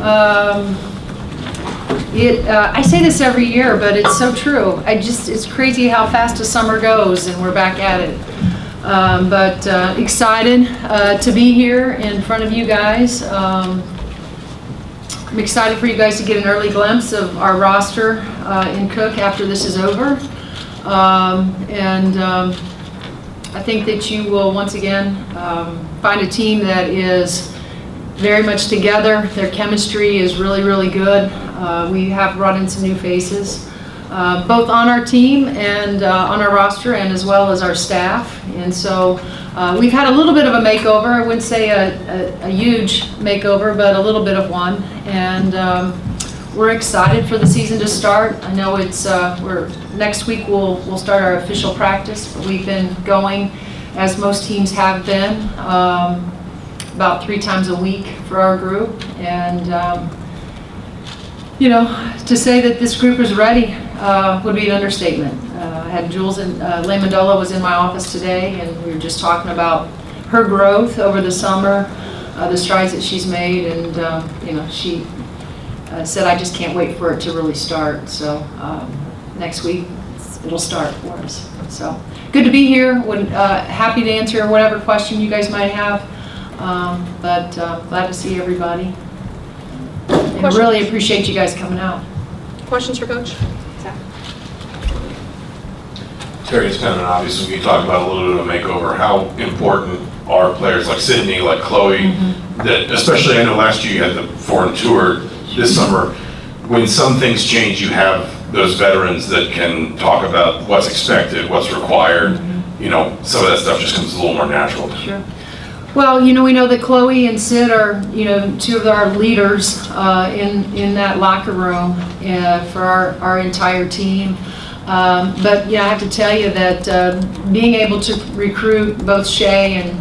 I say this every year, but it's so true. It's crazy how fast a summer goes, and we're back at it. But excited to be here in front of you guys. I'm excited for you guys to get an early glimpse of our roster in Cook after this is over. I think that you will once again find a team that is very much together. Their chemistry is really, really good. We have brought in some new faces, both on our team and on our roster, and as well as our staff. And so we've had a little bit of a makeover. I wouldn't say a huge makeover, but a little bit of one. And we're excited for the season to start. I know it's next week we'll start our official practice, but we've been going, as most teams have been, about 3 times a week for our group. And to say that this group is ready would be an understatement. I had Jules and Lamendola was in my office today, and we were just talking about her growth over the summer, the strides that she's made, and she said, I just can't wait for it to really start. So next week it'll start for us. So good to be here. Happy to answer whatever question you guys might have, but glad to see everybody. And really appreciate you guys coming out. Questions for Coach? Terry, it's kind of obvious when you talk about a little bit of a makeover, how important are players like Sydney, like Chloe, that especially I know last year you had the foreign tour, this summer, when some things change, you have those veterans that can talk about what's expected, what's required, some of that stuff just comes a little more natural. Sure. Well, we know that Chloe and Sid are, 2 of our leaders in that locker room for our entire team. But I have to tell you that being able to recruit both Shay and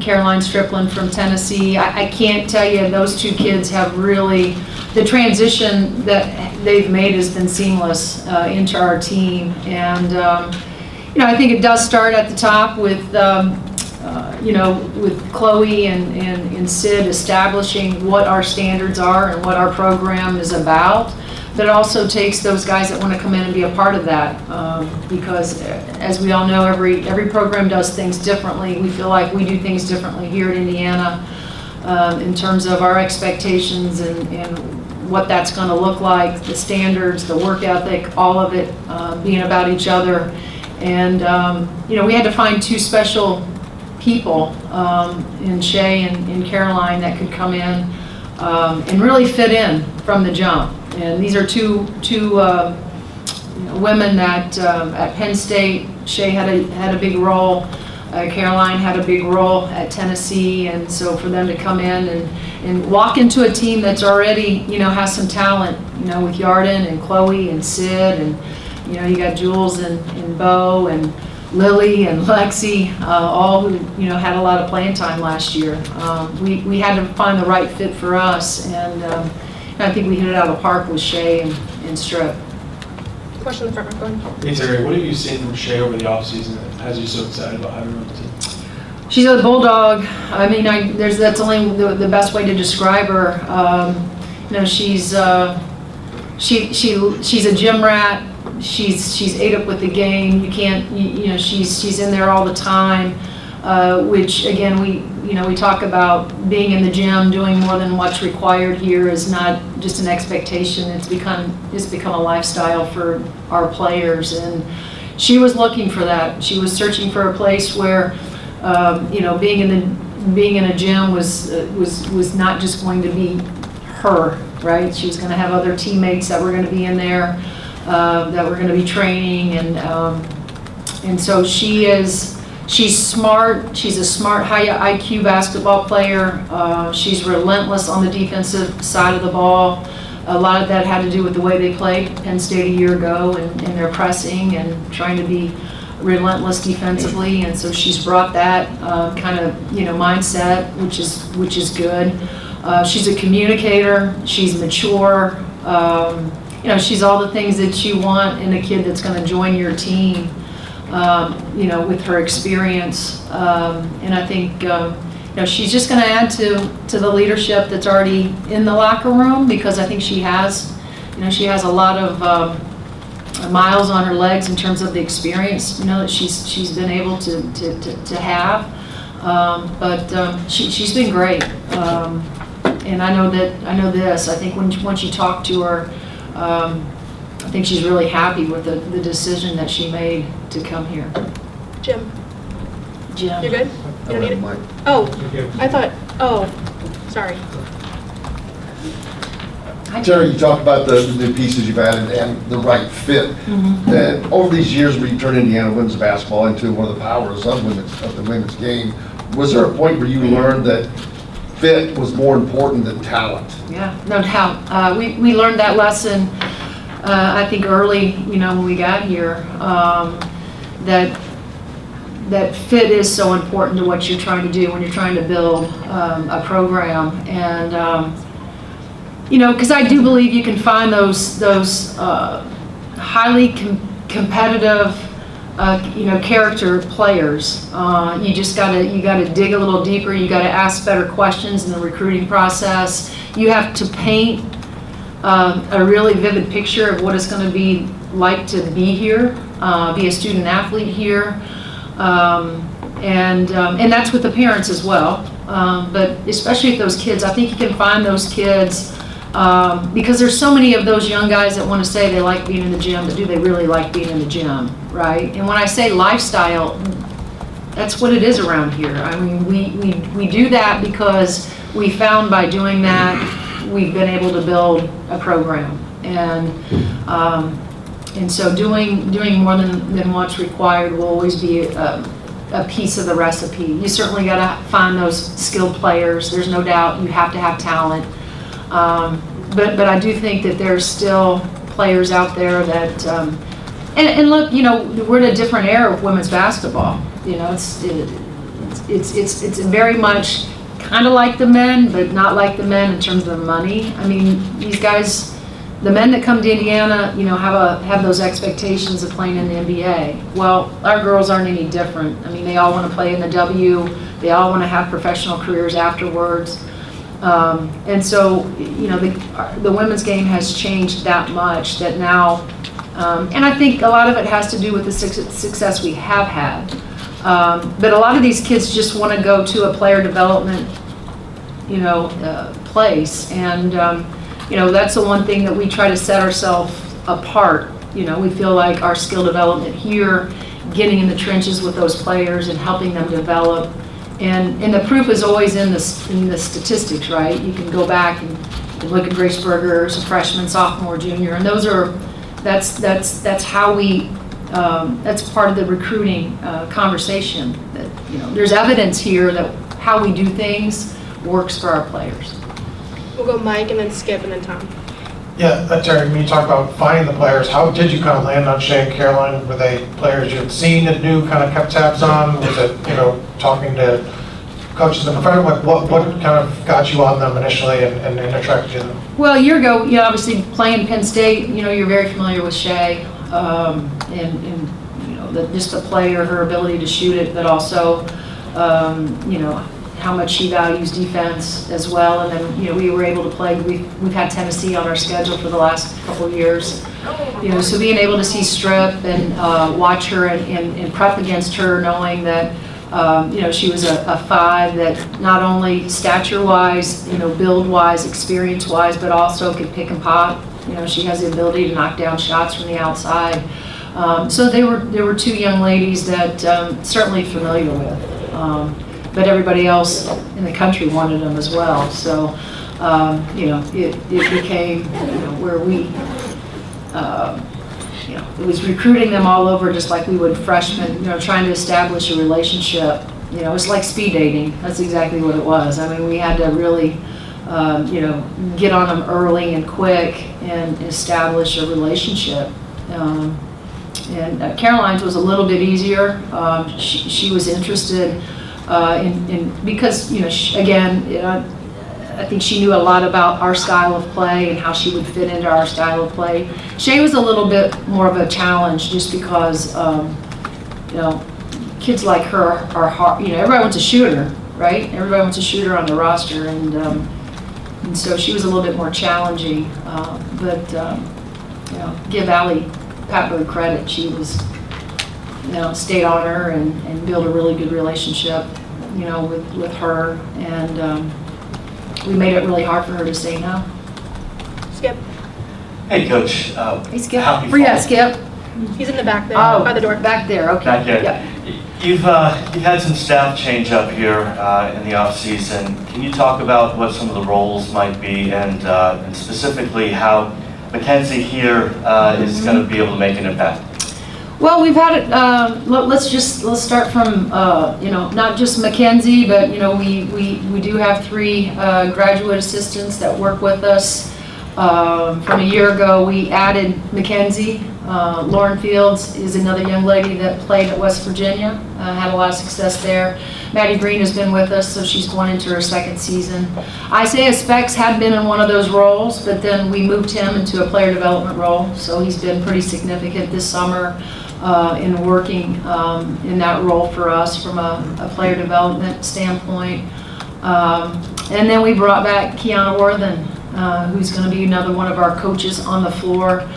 Caroline Strickland from Tennessee, I can't tell you, those 2 kids have really, the transition that they've made has been seamless into our team. And I think it does start at the top with with Chloe and Sid establishing what our standards are and what our program is about. But it also takes those guys that want to come in and be a part of that, because as we all know, every program does things differently. We feel like we do things differently here at Indiana in terms of our expectations and what that's going to look like, the standards, the work ethic, all of it being about each other. And we had to find 2 special people in Shay and Caroline that could come in and really fit in from the jump. And these are two women that at Penn State, Shay had a big role. Caroline had a big role at Tennessee, and so for them to come in and walk into a team that's already has some talent, with Yarden and Chloe and Sid, and you got Jules and Bo and Lily and Lexi, all who had a lot of playing time last year. We had to find the right fit for us, and I think we hit it out of the park with Shay and Strip. Question in the front row. Go ahead. Hey Terry, what have you seen from Shay over the offseason that has you so excited about having her on the team? She's a bulldog. I mean, that's only the best way to describe her. She's a gym rat. She's ate up with the game. You can't, she's in there all the time, which again, we talk about being in the gym, doing more than what's required here is not just an expectation. It's become a lifestyle for our players, and she was looking for that. She was searching for a place where, being in a gym was not just going to be her, right? She was going to have other teammates that were going to be in there. That we're going to be training, and so she's smart. She's a smart, high IQ basketball player. She's relentless on the defensive side of the ball. A lot of that had to do with the way they played Penn State a year ago and their pressing and trying to be relentless defensively. And so she's brought that kind of mindset, which is good. She's a communicator. She's mature. She's all the things that you want in a kid that's going to join your team, with her experience. And I think, she's just going to add to the leadership that's already in the locker room, because I think she has a lot of miles on her legs in terms of the experience, that she's been able to have. But she's been great. And I know this. I think once you talk to her, I think she's really happy with the decision that she made to come here. Jim, Jim. you're good? You don't need it? Oh, I thought, sorry. Hi, Terry, Jim. you talked about the new pieces you've added and the right fit. And over these years, we turned Indiana women's basketball into one of the powers of the women's game. Was there a point where you learned that fit was more important than talent? Yeah, no doubt. We learned that lesson, I think, early, when we got here, that fit is so important to what you're trying to do when you're trying to build a program. And, because I do believe you can find those highly competitive, character players. You just gotta dig a little deeper. You gotta ask better questions in the recruiting process. You have to paint a really vivid picture of what it's going to be like to be here, be a student athlete here, and that's with the parents as well. But especially with those kids, I think you can find those kids. Because there's so many of those young guys that want to say they like being in the gym, but do they really like being in the gym, right? And when I say lifestyle, that's what it is around here. I mean, we do that because we found by doing that, we've been able to build a program. And so doing more than what's required will always be a piece of the recipe. You certainly got to find those skilled players. There's no doubt you have to have talent. But I do think that there's still players out there that, and look, we're in a different era of women's basketball. It's very much kind of like the men, but not like the men in terms of the money. I mean, these guys, the men that come to Indiana, have those expectations of playing in the NBA. Well, our girls aren't any different. I mean, they all want to play in the W. They all want to have professional careers afterwards. And so, the women's game has changed that much that now, and I think a lot of it has to do with the success we have had. But a lot of these kids just want to go to a player development, place. And, that's the one thing that we try to set ourselves apart. We feel like our skill development here, getting in the trenches with those players and helping them develop. And the proof is always in the statistics, right? You can go back and look at Grace Berger as a freshman, sophomore, junior, and that's how we, that's part of the recruiting conversation. That there's evidence here that how we do things works for our players. We'll go Mike and then Skip and then Tom. Yeah, Terry, when you talk about finding the players, how did you kind of land on Shay and Caroline? Were they players you had seen and knew, kind of kept tabs on? Was it, talking to coaches in the front? What kind of got you on them initially and attracted you to them? Well, a year ago, obviously playing Penn State, you're very familiar with Shay, and just the player, her ability to shoot it, but also, how much she values defense as well. And then, we were able to play, we've had Tennessee on our schedule for the last couple of years. So being able to see Strip and watch her and prep against her, knowing that, she was a 5 that not only stature-wise, build-wise, experience-wise, but also could pick and pop. She has the ability to knock down shots from the outside. So there were 2 young ladies that certainly familiar with. But everybody else in the country wanted them as well. So, it became, where we, it was recruiting them all over just like we would freshmen, trying to establish a relationship. It's like speed dating. That's exactly what it was. I mean, we had to really, get on them early and quick and establish a relationship. And Caroline's was a little bit easier. She was interested because, I think she knew a lot about our style of play and how she would fit into our style of play. Shay was a little bit more of a challenge just because, kids like her are hard. Everybody wants a shooter, right? Everybody wants a shooter on the roster, and so she was a little bit more challenging. But give Allie Patberg credit. She was, stayed on her and built a really good relationship, with her, and we made it really hard for her to say no. Skip. Hey, Coach. Hey, Skip. Happy Where you at, fall. Skip? He's in the back there, Oh, by the door. back there, okay. Back here. Yeah. You've had some staff change up here in the off-season. Can you talk about what some of the roles might be and specifically how Mackenzie here is going to be able to make an impact? Well, we've had it, let's start from, not just Mackenzie, but, we do have 3 graduate assistants that work with us. From a year ago, we added Mackenzie. Lauren Fields is another young lady that played at West Virginia, had a lot of success there. Maddie Green has been with us, so she's going into her 2nd season. Isaiah Specs had been in one of those roles, but then we moved him into a player development role, so he's been pretty significant this summer in working in that role for us from a player development standpoint. And then we brought back Kiana Worthen, who's going to be another one of our coaches on the floor.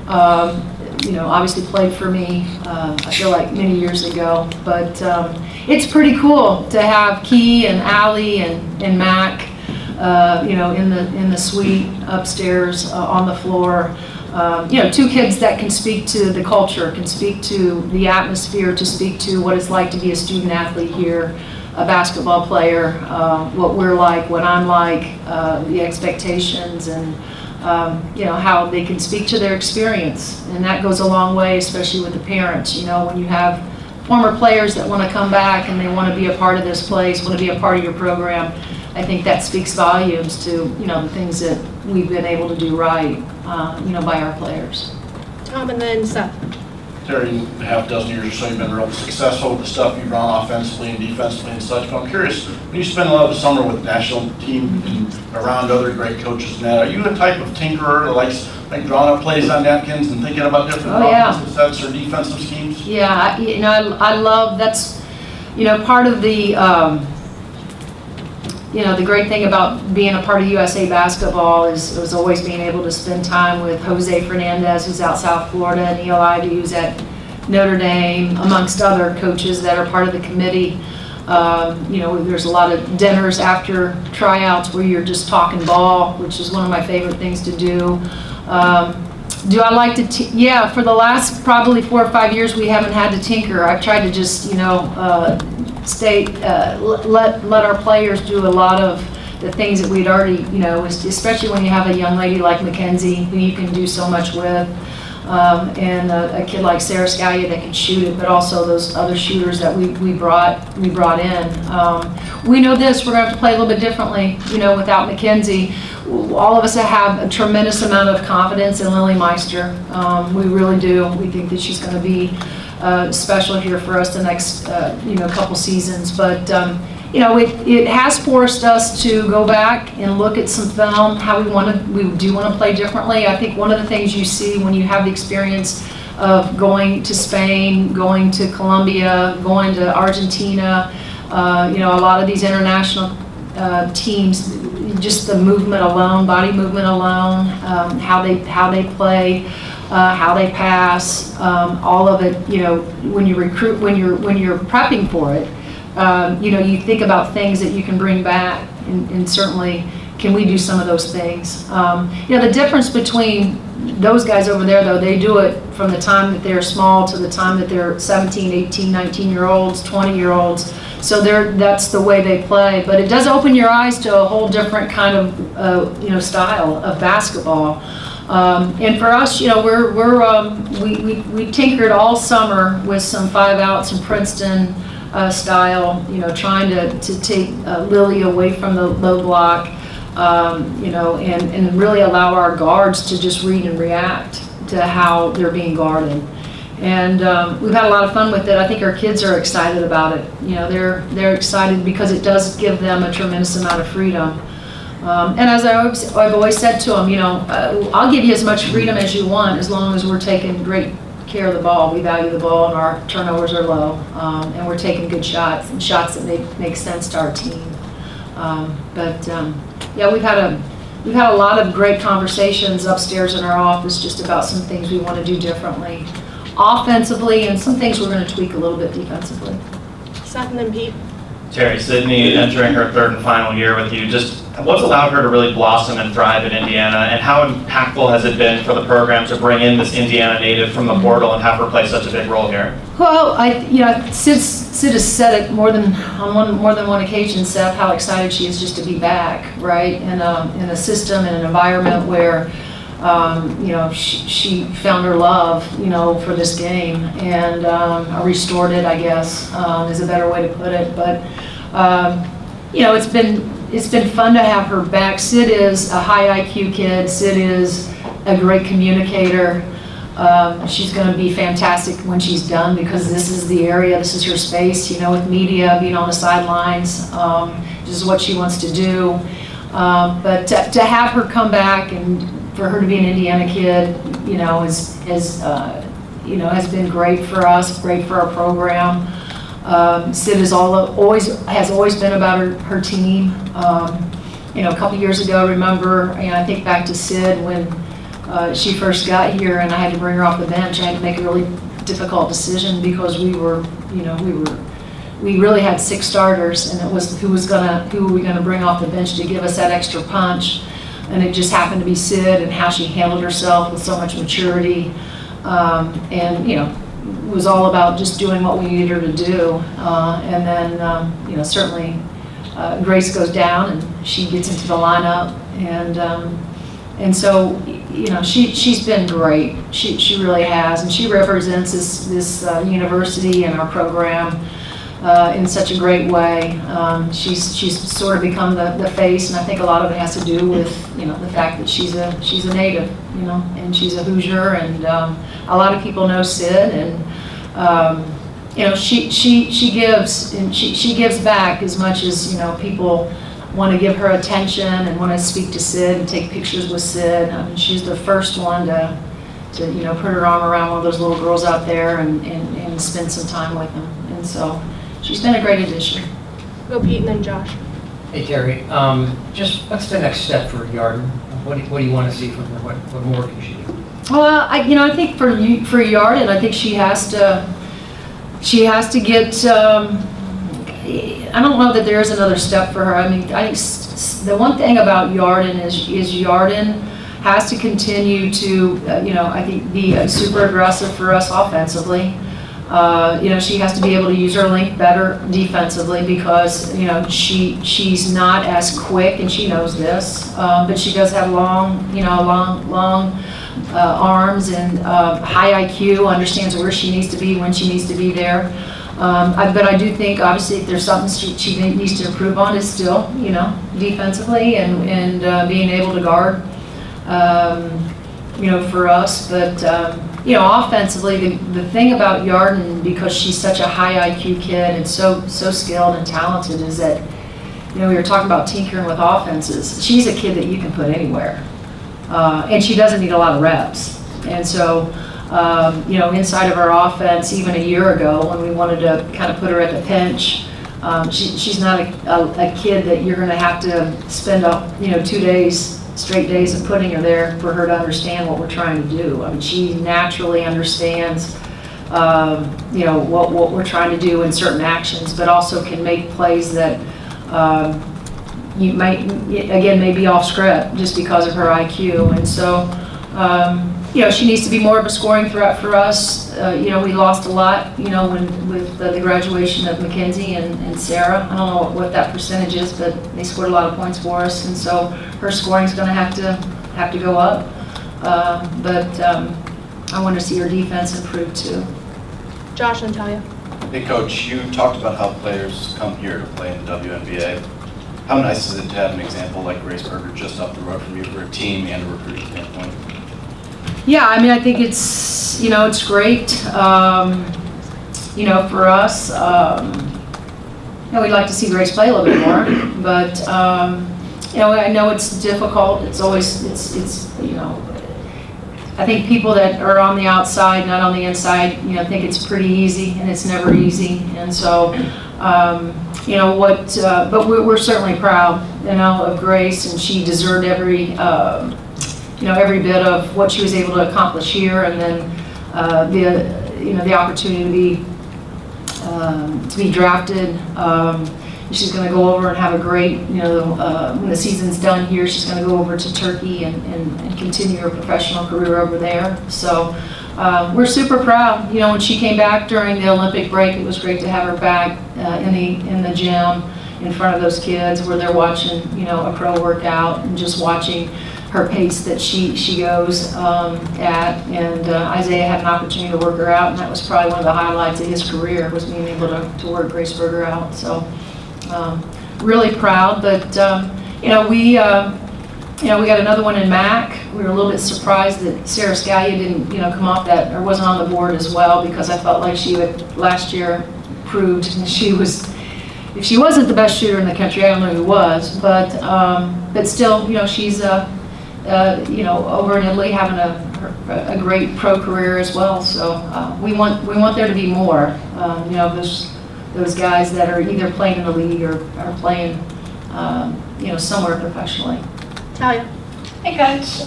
Obviously played for me, I feel like many years ago, but it's pretty cool to have Key and Allie and Mac, in the suite upstairs on the floor. 2 kids that can speak to the culture, can speak to the atmosphere, to speak to what it's like to be a student athlete here, a basketball player, what we're like, what I'm like, the expectations, and how they can speak to their experience. And that goes a long way, especially with the parents. When you have former players that want to come back and they want to be a part of this place, want to be a part of your program, I think that speaks volumes to, the things that we've been able to do right, by our players. Tom and then Seth. Terry, in a half dozen years or so, you've been real successful with the stuff you've run offensively and defensively and such. But I'm curious, when you spend a lot of the summer with the national team and around other great coaches and that, are you a type of tinkerer that likes drawing up plays on napkins and thinking about different offensive sets or defensive schemes? Yeah, I love, that's, part of the, the great thing about being a part of USA Basketball was always being able to spend time with Jose Fernandez, who's out South Florida, Neil Ivey, who's at Notre Dame, amongst other coaches that are part of the committee. There's a lot of dinners after tryouts where you're just talking ball, which is one of my favorite things to do. Do I like to, yeah, for the last probably 4 or 5 years, we haven't had to tinker. I've tried to just, let our players do a lot of the things that we'd already, especially when you have a young lady like Mackenzie, who you can do so much with, and a kid like Sarah Scalia that can shoot it, but also those other shooters that we brought in. We know this, we're going to have to play a little bit differently, without Mackenzie. All of us have a tremendous amount of confidence in Lily Meister. We really do. We think that she's going to be special here for us the next, couple seasons. But, it has forced us to go back and look at some film, how we do want to play differently. I think one of the things you see when you have the experience of going to Spain, going to Colombia, going to Argentina, a lot of these international teams, just the movement alone, body movement alone, how they play, how they pass, all of it. When you recruit, when you're prepping for it, you think about things that you can bring back, and certainly can we do some of those things. The difference between those guys over there, though, they do it from the time that they're small to the time that they're 17, 18, 19-year-olds, 20-year-olds. So that's the way they play. But it does open your eyes to a whole different kind of, style of basketball. And for us, we tinkered all summer with some 5-outs and Princeton style, trying to take Lily away from the low block, and really allow our guards to just read and react to how they're being guarded. And we've had a lot of fun with it. I think our kids are excited about it. They're excited because it does give them a tremendous amount of freedom. And as I've always said to them, I'll give you as much freedom as you want as long as we're taking great care of the ball. We value the ball, and our turnovers are low, and we're taking good shots, and shots that make sense to our team. Yeah, we've had a lot of great conversations upstairs in our office just about some things we want to do differently offensively, and some things we're going to tweak a little bit defensively. Seth and then Pete. Terry, Sydney entering her third and final year with you, just what's allowed her to really blossom and thrive in Indiana, and how impactful has it been for the program to bring in this Indiana native from the portal and have her play such a big role here? Well, Sid has said it more than one occasion, Seth, how excited she is just to be back, right? In a system, in an environment where, she found her love, for this game, and restored it, I guess, is a better way to put it. But, it's been fun to have her back. Sid is a high IQ kid. Sid is a great communicator. She's going to be fantastic when she's done, because this is the area, this is her space, with media, being on the sidelines. This is what she wants to do. But to have her come back and for her to be an Indiana kid, has been great for us, great for our program. Sid has always been about her team. A couple years ago, remember, I think back to Sid when she first got here, and I had to bring her off the bench. I had to make a really difficult decision because we really had 6 starters, and it was who were we gonna bring off the bench to give us that extra punch. And it just happened to be Sid, and how she handled herself with so much maturity, it was all about just doing what we needed her to do. And then, certainly Grace goes down and she gets into the lineup. And so, she's been great. She really has. And she represents this university and our program in such a great way. She's sort of become the face, and I think a lot of it has to do with, the fact that she's a native, and she's a Hoosier, and a lot of people know Sid, and she gives, and she gives back as much as, people want to give her attention and want to speak to Sid and take pictures with Sid. I mean, she's the first one to put her arm around one of those little girls out there and spend some time with them. And so she's been a great addition. Go Pete and then Josh. Hey Terry, just what's the next step for Yarden? What do you want to see from her? What more can she do? Well, I think for Yarden, I think she has to get. I don't know that there is another step for her. I mean, the one thing about Yarden is Yarden has to continue to, I think, be super aggressive for us offensively. She has to be able to use her length better defensively, because, she's not as quick, and she knows this, but she does have long arms and high IQ, understands where she needs to be when she needs to be there. But I do think, obviously, if there's something she needs to improve on, is still, defensively and being able to guard, for us. But, offensively, the thing about Yarden, because she's such a high IQ kid and so skilled and talented, is that, we were talking about tinkering with offenses. She's a kid that you can put anywhere. And she doesn't need a lot of reps. And so, inside of our offense, even a year ago, when we wanted to kind of put her at the pinch, she's not a kid that you're going to have to spend 2 straight days of putting her there for her to understand what we're trying to do. I mean, she naturally understands, what we're trying to do in certain actions, but also can make plays that you might, again, maybe off script just because of her IQ. And so, she needs to be more of a scoring threat for us. We lost a lot, with the graduation of Mackenzie and Sarah. I don't know what that percentage is, but they scored a lot of points for us, and so her scoring's going to have to go up. But I want to see her defense improve too. Josh and Talia. Hey Coach, you talked about how players come here to play in the WNBA. How nice is it to have an example like Grace Berger just up the road from you for a team and a recruiting standpoint? Yeah, I mean, I think it's, it's great, for us. We'd like to see Grace play a little bit more, but, I know it's difficult. It's always, I I think people that are on the outside, not on the inside, think it's pretty easy, and it's never easy. And so, but we're certainly proud, of Grace, and she deserved every bit of what she was able to accomplish here, and then the opportunity to be drafted. She's going to go over and have a great, when the season's done here, she's going to go over to Turkey and continue her professional career over there. So we're super proud. When she came back during the Olympic break, it was great to have her back in the gym in front of those kids where they're watching, a pro workout and just watching her pace that she goes at. And Isaiah had an opportunity to work her out, and that was probably one of the highlights of his career, was being able to work Grace Berger out. So really proud. But we got another one in MAC. We were a little bit surprised that Sarah Scalia didn't come off that, or wasn't on the board as well, because I felt like she had last year proved she was. If she wasn't the best shooter in the country, I don't know who was, but still, she's over in Italy having a great pro career as well. So we want there to be more, those guys that are either playing in the league or are playing, somewhere professionally. Talia. Hey, Coach.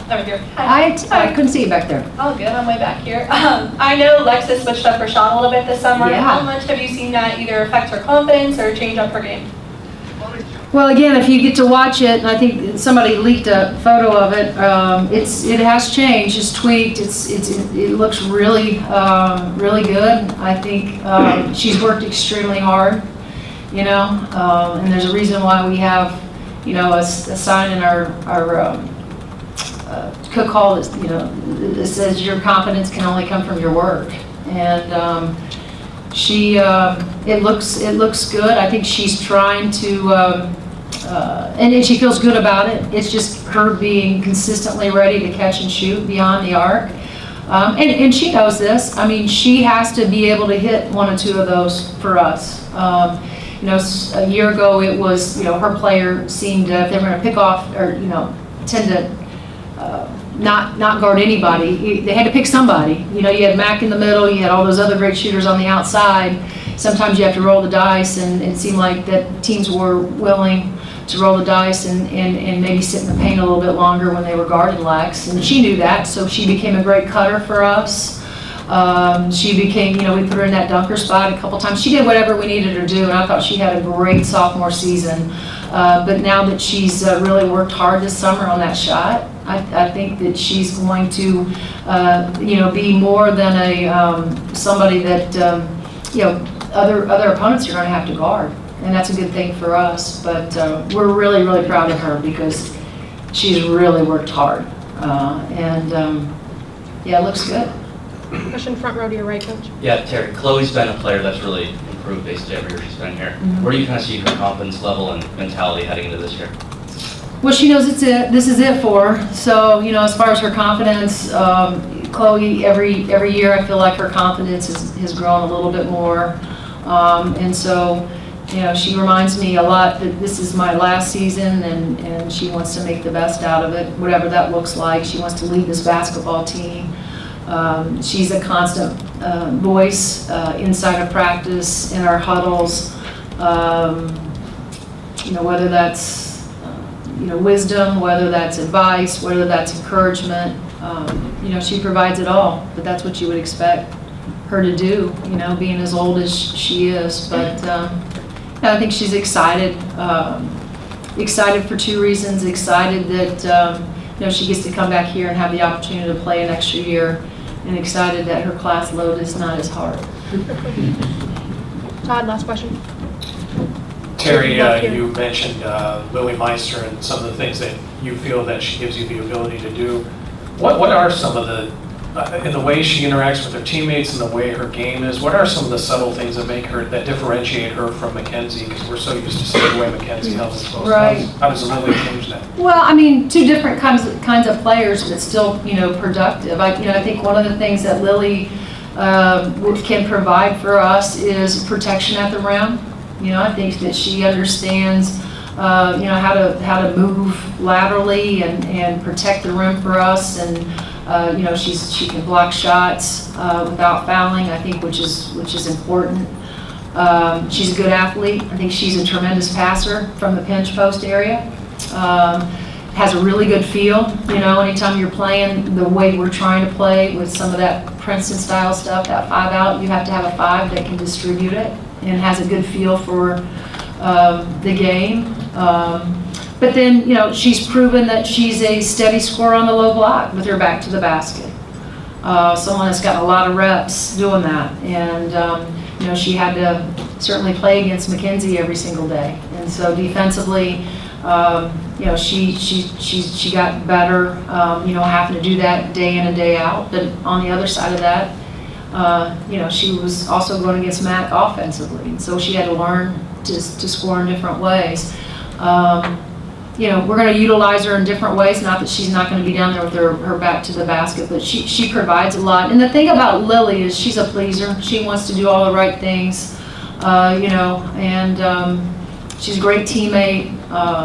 Over here. Hi. I couldn't see you back there. Oh, good. I'm way back here. I know Lexus switched up for Sean a little bit this summer. Yeah. How much have you seen that either affect her confidence or change up her game? Well, again, if you get to watch it, and I think somebody leaked a photo of it, it has changed. It's tweaked. It looks really really good. I think she's worked extremely hard. And there's a reason why we have a sign in our Cook Hall that says your confidence can only come from your work. And it looks good. I think she's trying to, and she feels good about it. It's just her being consistently ready to catch and shoot beyond the arc. And she knows this. I mean, she has to be able to hit one or two of those for us. A year ago, it was, her player seemed, if they were going to pick off or, tend to not guard anybody, they had to pick somebody. You had Mac in the middle, you had all those other great shooters on the outside. Sometimes you have to roll the dice, and it seemed like that teams were willing to roll the dice and maybe sit in the paint a little bit longer when they were guarding Lex. And she knew that, so she became a great cutter for us. She became, we put her in that dunker spot a couple times. She did whatever we needed her to do, and I thought she had a great sophomore season. But now that she's really worked hard this summer on that shot, I think that she's going to, be more than somebody that, other opponents are going to have to guard. And that's a good thing for us. But we're really, really proud of her because she's really worked hard. It looks good. Question front row to your right, Coach. Yeah, Terry, Chloe's been a player that's really improved basically every year she's been here. Where do you kind of see her confidence level and mentality heading into this year? Well, she knows it's it. This is it for her. So, as far as her confidence, Chloe, every year I feel like her confidence has grown a little bit more. And so, she reminds me a lot that this is my last season, and she wants to make the best out of it, whatever that looks like. She wants to lead this basketball team. She's a constant voice inside of practice, in our huddles, whether that's wisdom, whether that's advice, whether that's encouragement. She provides it all, but that's what you would expect her to do, being as old as she is. But I think she's excited for two reasons. Excited that she gets to come back here and have the opportunity to play an extra year, and excited that her class load is not as hard. Todd, last question. Terry, you mentioned Lily Meister and some of the things that you feel that she gives you the ability to do. What are some of the, in the way she interacts with her teammates and the way her game is, what are some of the subtle things that differentiate her from Mackenzie? Because we're so used to seeing the way Mackenzie helps us. Right. How does Lily change that? Well, two different kinds of players, but still, productive. I think one of the things that Lily can provide for us is protection at the rim. I think that she understands you know, how to move laterally and protect the rim for us. And, you know, she can block shots without fouling, I think, which is important. She's a good athlete. I think she's a tremendous passer from the pinch post area. Has a really good feel, you know, anytime you're playing the way we're trying to play with some of that Princeton style stuff, that 5 out, you have to have a 5 that can distribute it and has a good feel for the game. But then, you know, she's proven that she's a steady scorer on the low block with her back to the basket. Someone that's got a lot of reps doing that. And, you know, she had to certainly play against Mackenzie every single day. And so defensively, you know, she got better, you know, having to do that day in and day out. But on the other side of that, you know, she was also going against Mac offensively. And so she had to learn to score in different ways. You know, we're going to utilize her in different ways. Not that she's not going to be down there with her back to the basket, but she provides a lot. And the thing about Lily is she's a pleaser. She wants to do all the right things, you know, and she's a great teammate,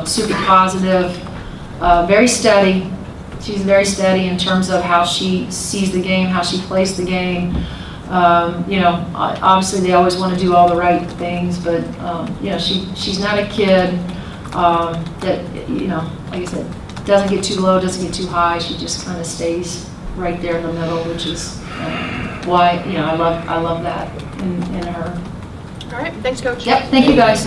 super positive, very steady. She's very steady in terms of how she sees the game, how she plays the game. You know, obviously they always want to do all the right things, but you know, she's not a kid that, you know, like I said, doesn't get too low, doesn't get too high. She just kind of stays right there in the middle, which is why, you know, I love that in her. All right, thanks, Coach. Yep, thank you guys.